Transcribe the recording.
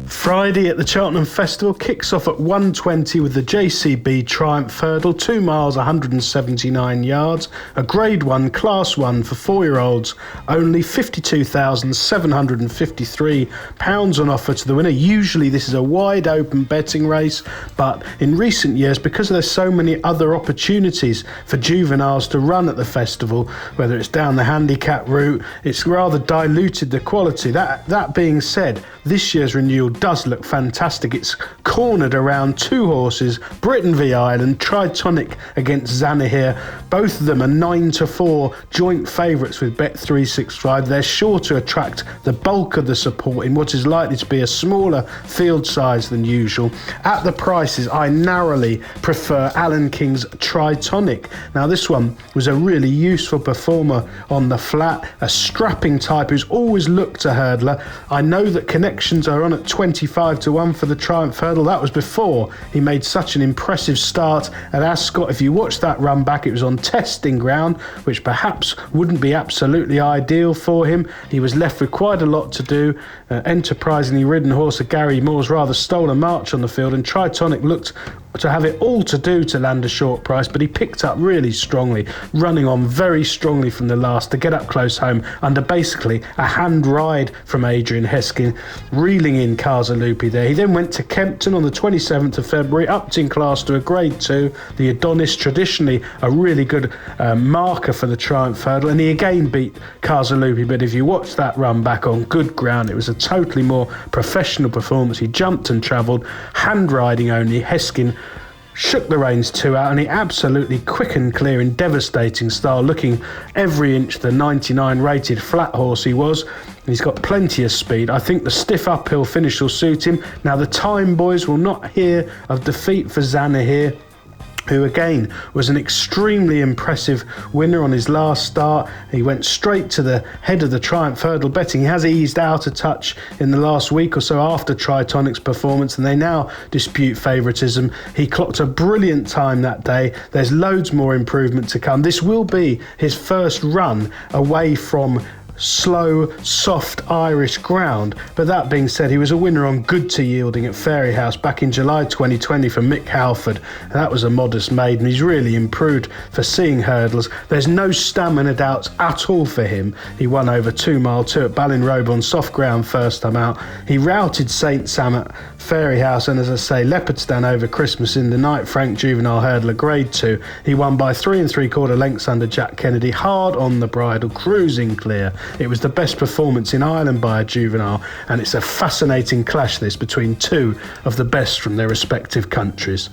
Friday at the Cheltenham Festival kicks off at 1:20 with the JCB Triumph Hurdle, 2 miles 179 yards, a Grade 1 Class 1 for 4-year-olds, only £52,753 on offer to the winner. Usually this is a wide open betting race, but in recent years, because there's so many other opportunities for juveniles to run at the festival, whether it's down the handicap route, it's rather diluted the quality. That being said, this year's renewal does look fantastic. It's cornered around 2 horses, Britain v Ireland, Tritonic against Zanahiyr. Both of them are 9-4 joint favourites with Bet365. They're sure to attract the bulk of the support in what is likely to be a smaller field size than usual. At the prices, I narrowly prefer Alan King's Tritonic. Now this one was a really useful performer on the flat, a strapping type who's always looked a hurdler. I know that connections are on at 25-1 for the Triumph Hurdle. That was before he made such an impressive start at Ascot. If you watch that run back, it was on testing ground, which perhaps wouldn't be absolutely ideal for him. He was left with quite a lot to do. Enterprisingly ridden horse of Gary Moore's rather stole a march on the field, and Tritonic looked to have it all to do to land a short price, but he picked up really strongly, running on very strongly from the last to get up close home under basically a hand ride from Adrian Heskin, reeling in Carzaloopy there. He then went to Kempton on the 27th of February, upped in class to a Grade 2, the Adonis, traditionally a really good marker for the Triumph Hurdle, and he again beat Carzaloopy. But if you watch that run back on good ground, it was a totally more professional performance. He jumped and travelled, hand riding only. Heskin shook the reins 2 out, and he absolutely quick and clear in devastating style, looking every inch the 99 rated flat horse he was. He's got plenty of speed. I think the stiff uphill finish will suit him. Now the time boys will not hear of defeat for Zanahiyr, who again was an extremely impressive winner on his last start. He went straight to the head of the Triumph Hurdle betting. He has eased out a touch in the last week or so after Tritonic's performance, and they now dispute favouritism. He clocked a brilliant time that day. There's loads more improvement to come. This will be his first run away from slow, soft Irish ground. But that being said, he was a winner on good to yielding at Fairyhouse back in July 2020 for Mick Halford. And that was a modest maiden. He's really improved for seeing hurdles. There's no stamina doubts at all for him. He won over 2 mile 2 at Ballinrobe on soft ground first time out. He routed St Sam at Fairyhouse, and as I say, Leopardstown over Christmas in the Knight Frank Juvenile Hurdler Grade 2. He won by 3 3/4 lengths under Jack Kennedy, hard on the bridle, cruising clear. It was the best performance in Ireland by a juvenile, and it's a fascinating clash this between 2 of the best from their respective countries.